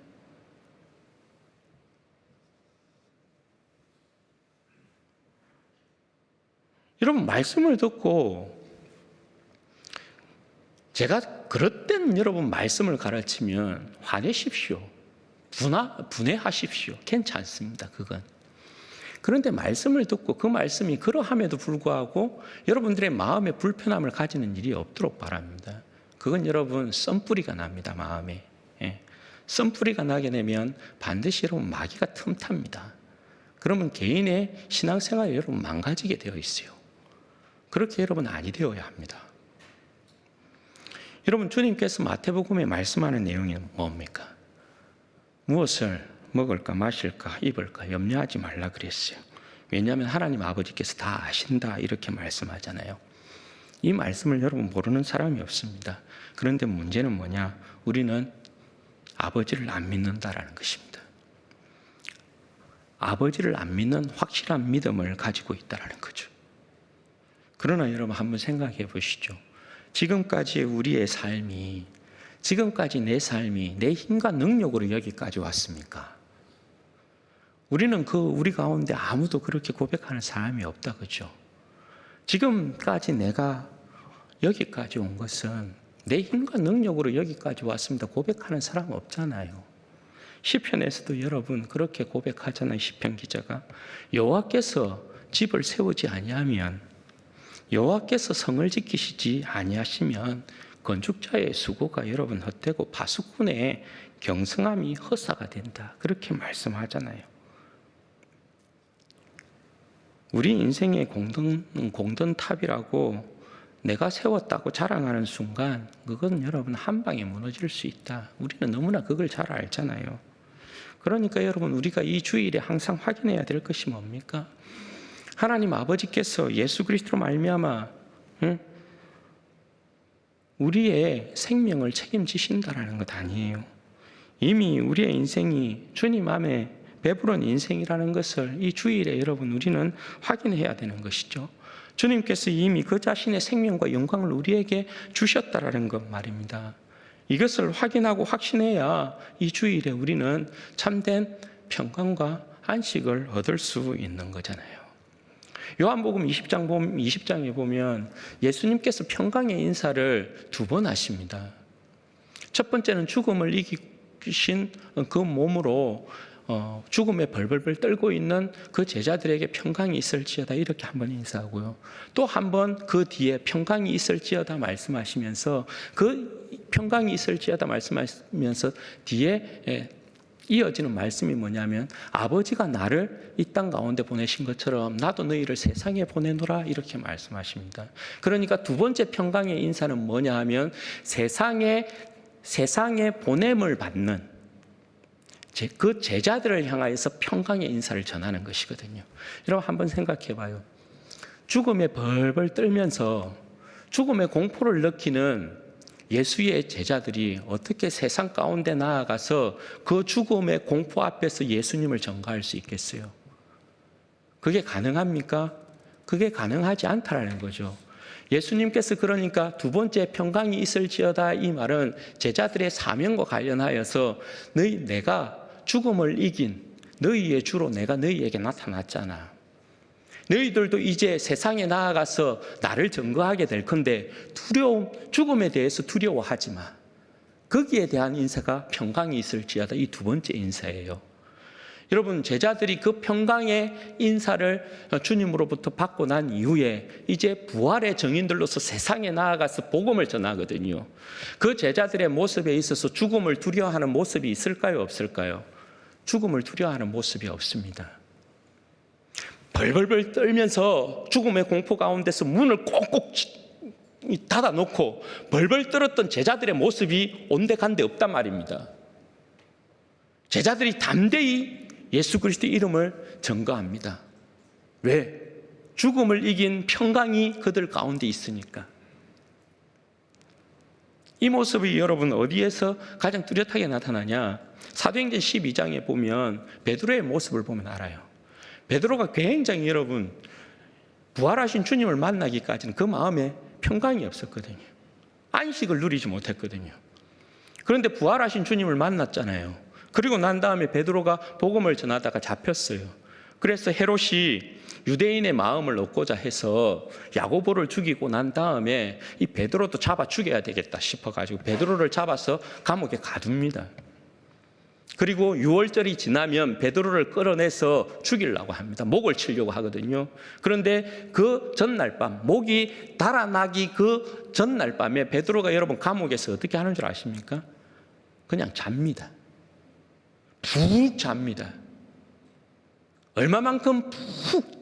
Speaker 1: 여러분, 말씀을 듣고 제가 그릇된 여러분 말씀을 가르치면 화내십시오. 분해하십시오. 괜찮습니다. 그건. 그런데 말씀을 듣고 그 말씀이 그러함에도 불구하고 여러분들의 마음에 불편함을 가지는 일이 없도록 바랍니다. 그건 여러분 썬뿌리가 납니다. 마음에. 썬뿌리가 나게 되면 반드시 여러분 마귀가 틈탑니다. 그러면 개인의 신앙생활이 여러분 망가지게 되어 있어요. 그렇게 여러분 아니 되어야 합니다. 여러분, 주님께서 마태복음에 말씀하는 내용이 뭡니까? 무엇을 먹을까 마실까 입을까 염려하지 말라 그랬어요. 왜냐하면 하나님 아버지께서 다 아신다 이렇게 말씀하잖아요. 이 말씀을 여러분 모르는 사람이 없습니다. 그런데 문제는 뭐냐? 우리는 아버지를 안 믿는다라는 것입니다. 아버지를 안 믿는 확실한 믿음을 가지고 있다는 거죠. 그러나 여러분 한번 생각해 보시죠. 지금까지의 우리의 삶이, 지금까지 내 삶이 내 힘과 능력으로 여기까지 왔습니까? 우리는 우리 가운데 아무도 그렇게 고백하는 사람이 없다, 그죠? 지금까지 내가 여기까지 온 것은 내 힘과 능력으로 여기까지 왔습니다 고백하는 사람 없잖아요. 시편에서도 여러분 그렇게 고백하잖아요. 시편 기자가 여호와께서 집을 세우지 아니하면, 여호와께서 성을 지키시지 아니하시면 건축자의 수고가 여러분 헛되고 파수꾼의 경성함이 허사가 된다. 그렇게 말씀하잖아요. 우리 인생의 공든탑이라고 내가 세웠다고 자랑하는 순간 그건 여러분 한 방에 무너질 수 있다. 우리는 너무나 그걸 잘 알잖아요. 그러니까 여러분 우리가 이 주일에 항상 확인해야 될 것이 뭡니까? 하나님 아버지께서 예수 그리스도로 말미암아 우리의 생명을 책임지신다라는 것 아니에요. 이미 우리의 인생이 주님 안에 배부른 인생이라는 것을 이 주일에 여러분 우리는 확인해야 되는 것이죠. 주님께서 이미 그 자신의 생명과 영광을 우리에게 주셨다라는 것 말입니다. 이것을 확인하고 확신해야 이 주일에 우리는 참된 평강과 안식을 얻을 수 있는 거잖아요. 요한복음 20장에 보면 예수님께서 평강의 인사를 2번 하십니다. 첫 번째는 죽음을 이기신 그 몸으로 죽음에 벌벌벌 떨고 있는 그 제자들에게 평강이 있을지어다 이렇게 한번 인사하고요. 또 한 번 그 뒤에 평강이 있을지어다 말씀하시면서 그 평강이 있을지어다 말씀하시면서 뒤에 이어지는 말씀이 뭐냐면 아버지가 나를 이 땅 가운데 보내신 것처럼 나도 너희를 세상에 보내노라 이렇게 말씀하십니다. 그러니까 2번째 평강의 인사는 뭐냐 하면 세상에 보냄을 받는 그 제자들을 향하여서 평강의 인사를 전하는 것이거든요. 여러분 한번 생각해 봐요. 죽음에 벌벌 떨면서 죽음의 공포를 느끼는 예수의 제자들이 어떻게 세상 가운데 나아가서 그 죽음의 공포 앞에서 예수님을 전가할 수 있겠어요? 그게 가능합니까? 그게 가능하지 않다라는 거죠. 예수님께서 그러니까 2번째 평강이 있을지어다 이 말은 제자들의 사명과 관련하여서 내가 죽음을 이긴 너희의 주로 내가 너희에게 나타났잖아. 너희들도 이제 세상에 나아가서 나를 증거하게 될 건데 죽음에 대해서 두려워하지 마. 거기에 대한 인사가 평강이 있을지어다. 이 두 번째 인사예요. 여러분, 제자들이 그 평강의 인사를 주님으로부터 받고 난 이후에 이제 부활의 증인들로서 세상에 나아가서 복음을 전하거든요. 그 제자들의 모습에 있어서 죽음을 두려워하는 모습이 있을까요? 없을까요? 죽음을 두려워하는 모습이 없습니다. 벌벌벌 떨면서 죽음의 공포 가운데서 문을 꼭꼭 닫아놓고 벌벌 떨었던 제자들의 모습이 온데간데 없단 말입니다. 제자들이 담대히 예수 그리스도의 이름을 증거합니다. 왜? 죽음을 이긴 평강이 그들 가운데 있으니까. 이 모습이 여러분 어디에서 가장 뚜렷하게 나타나냐? 사도행전 12장에 보면 베드로의 모습을 보면 알아요. 베드로가 굉장히 여러분 부활하신 주님을 만나기까지는 그 마음에 평강이 없었거든요. 안식을 누리지 못했거든요. 그런데 부활하신 주님을 만났잖아요. 그리고 난 다음에 베드로가 복음을 전하다가 잡혔어요. 그래서 헤롯이 유대인의 마음을 얻고자 해서 야고보를 죽이고 난 다음에 이 베드로도 잡아 죽여야 되겠다 싶어가지고 베드로를 잡아서 감옥에 가둡니다. 그리고 6월절이 지나면 베드로를 끌어내서 죽이려고 합니다. 목을 치려고 하거든요. 그런데 그 전날 밤, 목이 달아나기 그 전날 밤에 베드로가 여러분 감옥에서 어떻게 하는 줄 아십니까? 그냥 잡니다. 푹 잡니다. 얼마만큼 푹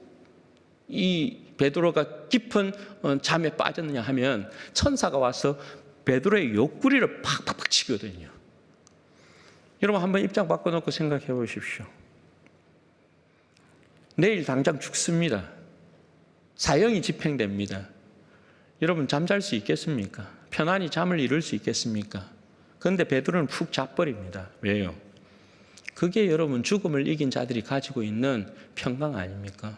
Speaker 1: 이 베드로가 깊은 잠에 빠졌느냐 하면 천사가 와서 베드로의 옆구리를 팍팍팍 치거든요. 여러분 한번 입장 바꿔놓고 생각해 보십시오. 내일 당장 죽습니다. 사형이 집행됩니다. 여러분 잠잘 수 있겠습니까? 편안히 잠을 이룰 수 있겠습니까? 그런데 베드로는 푹 자버립니다. 왜요? 그게 여러분 죽음을 이긴 자들이 가지고 있는 평강 아닙니까?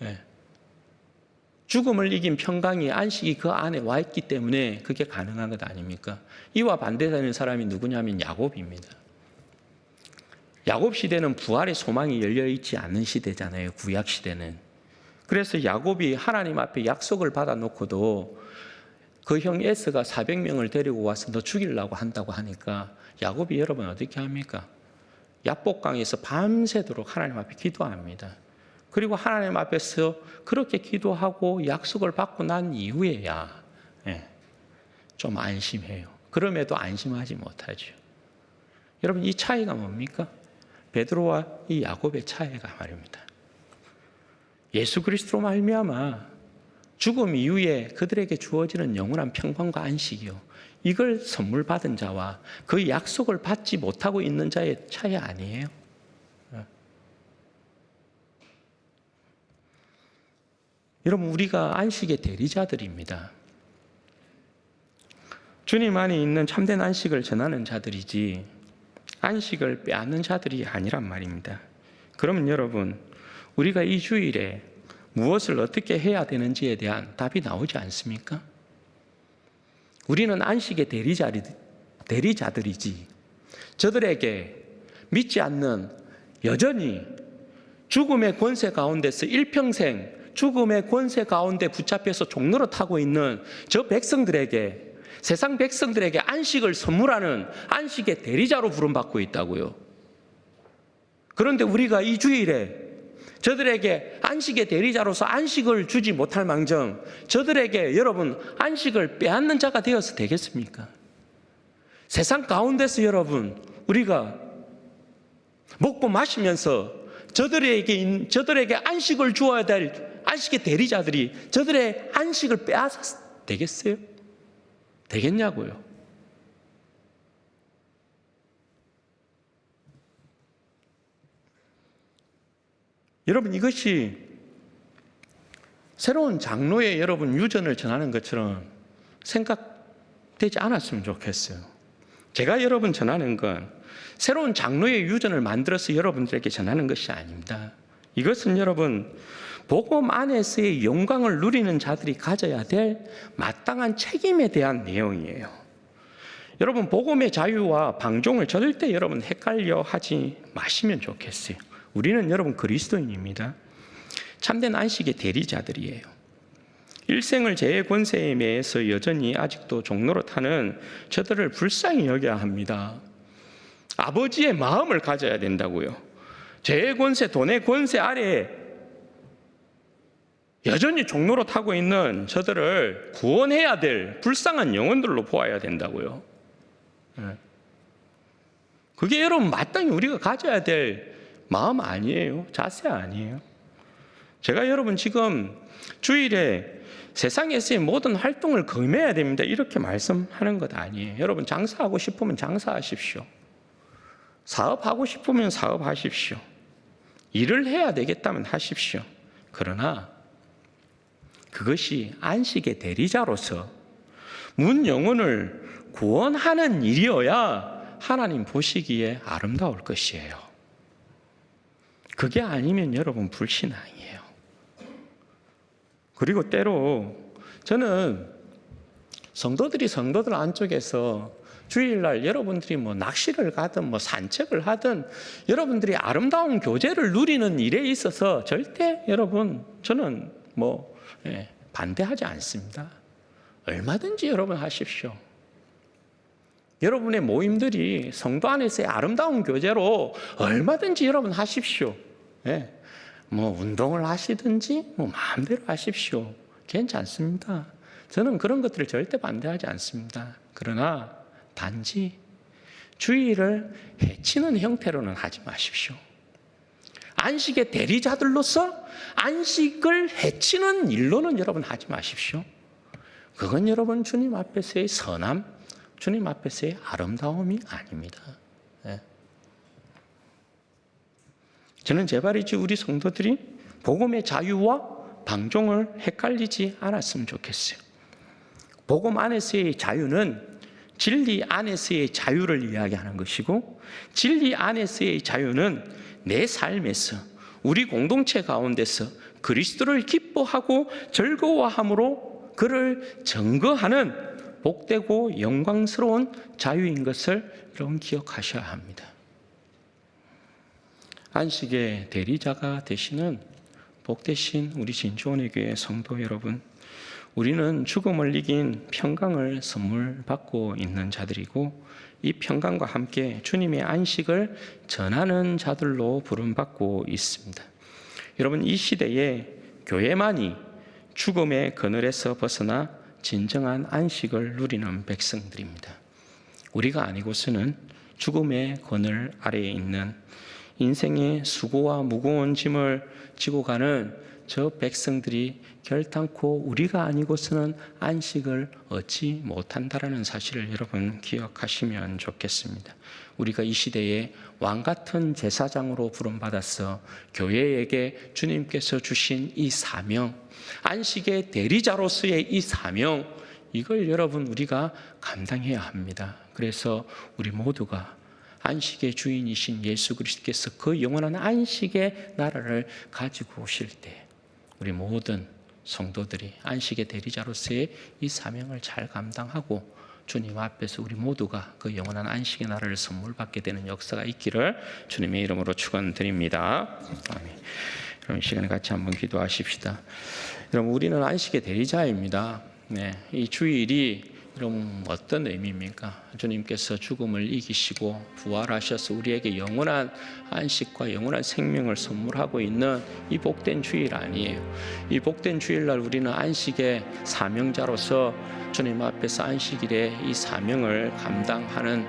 Speaker 1: 네. 죽음을 이긴 평강이 안식이 그 안에 와 있기 때문에 그게 가능한 것 아닙니까? 이와 반대되는 사람이 누구냐면 야곱입니다. 야곱 시대는 부활의 소망이 열려있지 않는 시대잖아요. 구약 시대는. 그래서 야곱이 하나님 앞에 약속을 받아놓고도 그 형 에스가 400명을 데리고 와서 너 죽이려고 한다고 하니까 야곱이 여러분 어떻게 합니까? 야복강에서 밤새도록 하나님 앞에 기도합니다. 그리고 하나님 앞에서 그렇게 기도하고 약속을 받고 난 이후에야 좀 안심해요. 그럼에도 안심하지 못하죠. 여러분 이 차이가 뭡니까? 베드로와 이 야곱의 차이가 말입니다. 예수 그리스도로 말미암아 죽음 이후에 그들에게 주어지는 영원한 평강과 안식이요, 이걸 선물 받은 자와 그 약속을 받지 못하고 있는 자의 차이 아니에요? 여러분 우리가 안식의 대리자들입니다. 주님 안에 있는 참된 안식을 전하는 자들이지 안식을 빼앗는 자들이 아니란 말입니다. 그러면 여러분 우리가 이 주일에 무엇을 어떻게 해야 되는지에 대한 답이 나오지 않습니까? 우리는 안식의 대리자들이지 저들에게 믿지 않는, 여전히 죽음의 권세 가운데서 일평생 죽음의 권세 가운데 붙잡혀서 종로를 타고 있는 저 백성들에게, 세상 백성들에게 안식을 선물하는 안식의 대리자로 부름받고 있다고요. 그런데 우리가 이 주일에 저들에게 안식의 대리자로서 안식을 주지 못할 망정 저들에게 여러분 안식을 빼앗는 자가 되어서 되겠습니까? 세상 가운데서 여러분 우리가 먹고 마시면서 저들에게 안식을 주어야 될 안식의 대리자들이 저들의 안식을 빼앗아서 되겠어요? 되겠냐고요? 여러분 이것이 새로운 장로의 여러분 유전을 전하는 것처럼 생각되지 않았으면 좋겠어요. 제가 여러분 전하는 건 새로운 장로의 유전을 만들어서 여러분들에게 전하는 것이 아닙니다. 이것은 여러분 복음 안에서의 영광을 누리는 자들이 가져야 될 마땅한 책임에 대한 내용이에요. 여러분 복음의 자유와 방종을 절대 여러분 헷갈려 하지 마시면 좋겠어요. 우리는 여러분 그리스도인입니다. 참된 안식의 대리자들이에요. 일생을 죄의 권세에 매여서 여전히 아직도 종노릇하는 저들을 불쌍히 여겨야 합니다. 아버지의 마음을 가져야 된다고요. 죄의 권세, 돈의 권세 아래에 여전히 종노릇하고 있는 저들을 구원해야 될 불쌍한 영혼들로 보아야 된다고요. 그게 여러분 마땅히 우리가 가져야 될 마음 아니에요. 자세 아니에요. 제가 여러분 지금 주일에 세상에서의 모든 활동을 금해야 됩니다, 이렇게 말씀하는 것 아니에요. 여러분 장사하고 싶으면 장사하십시오. 사업하고 싶으면 사업하십시오. 일을 해야 되겠다면 하십시오. 그러나 그것이 안식의 대리자로서 문 영혼을 구원하는 일이어야 하나님 보시기에 아름다울 것이에요. 그게 아니면 여러분 불신앙이에요. 그리고 때로 저는 성도들 안쪽에서 주일날 여러분들이 낚시를 가든 산책을 하든 여러분들이 아름다운 교제를 누리는 일에 있어서 절대 여러분 저는 반대하지 않습니다. 얼마든지 여러분 하십시오. 여러분의 모임들이 성도 안에서의 아름다운 교제로 얼마든지 여러분 하십시오. 운동을 하시든지 마음대로 하십시오. 괜찮습니다. 저는 그런 것들을 절대 반대하지 않습니다. 그러나 단지 주의를 해치는 형태로는 하지 마십시오. 안식의 대리자들로서 안식을 해치는 일로는 여러분 하지 마십시오. 그건 여러분 주님 앞에서의 선함, 주님 앞에서의 아름다움이 아닙니다. 저는 제발이지 우리 성도들이 복음의 자유와 방종을 헷갈리지 않았으면 좋겠어요. 복음 안에서의 자유는 진리 안에서의 자유를 이야기하는 것이고, 진리 안에서의 자유는 내 삶에서 우리 공동체 가운데서 그리스도를 기뻐하고 즐거워함으로 그를 증거하는 복되고 영광스러운 자유인 것을 여러분 기억하셔야 합니다. 안식의 대리자가 되시는 복되신 우리 진주원의 교회 성도 여러분, 우리는 죽음을 이긴 평강을 선물 받고 있는 자들이고, 이 평강과 함께 주님의 안식을 전하는 자들로 부름받고 있습니다. 여러분, 이 시대에 교회만이 죽음의 그늘에서 벗어나 진정한 안식을 누리는 백성들입니다. 우리가 아니고서는 죽음의 그늘 아래에 있는 인생의 수고와 무거운 짐을 지고 가는 저 백성들이 결단코 우리가 아니고서는 안식을 얻지 못한다라는 사실을 여러분 기억하시면 좋겠습니다. 우리가 이 시대에 왕같은 제사장으로 부름받아서 교회에게 주님께서 주신 이 사명, 안식의 대리자로서의 이 사명, 이걸 여러분 우리가 감당해야 합니다. 그래서 우리 모두가 안식의 주인이신 예수 그리스도께서 그 영원한 안식의 나라를 가지고 오실 때 우리 모든 성도들이 안식의 대리자로서의 이 사명을 잘 감당하고 주님 앞에서 우리 모두가 그 영원한 안식의 나라를 선물 받게 되는 역사가 있기를 주님의 이름으로 축원드립니다. 아멘. 여러분, 이 시간에 같이 한번 기도하십시다. 여러분, 우리는 안식의 대리자입니다. 이 주일이 여러분 어떤 의미입니까? 주님께서 죽음을 이기시고 부활하셔서 우리에게 영원한 안식과 영원한 생명을 선물하고 있는 이 복된 주일 아니에요. 이 복된 주일날 우리는 안식의 사명자로서 주님 앞에서 안식일에 이 사명을 감당하는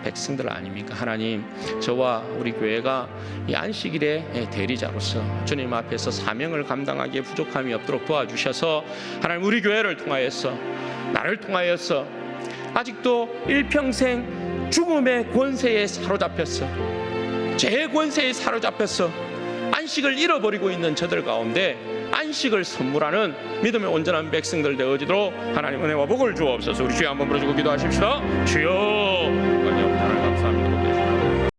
Speaker 1: 백성들 아닙니까? 하나님, 저와 우리 교회가 이 안식일의 대리자로서 주님 앞에서 사명을 감당하기에 부족함이 없도록 도와주셔서 하나님, 우리 교회를 통하여서, 나를 통하여서 아직도 일평생 죽음의 권세에 사로잡혔어, 죄의 권세에 사로잡혔어 안식을 잃어버리고 있는 저들 가운데 안식을 선물하는 믿음의 온전한 백성들 되어지도록 하나님 은혜와 복을 주옵소서. 우리 주여 한번 부르시고 기도하십시다. 주여.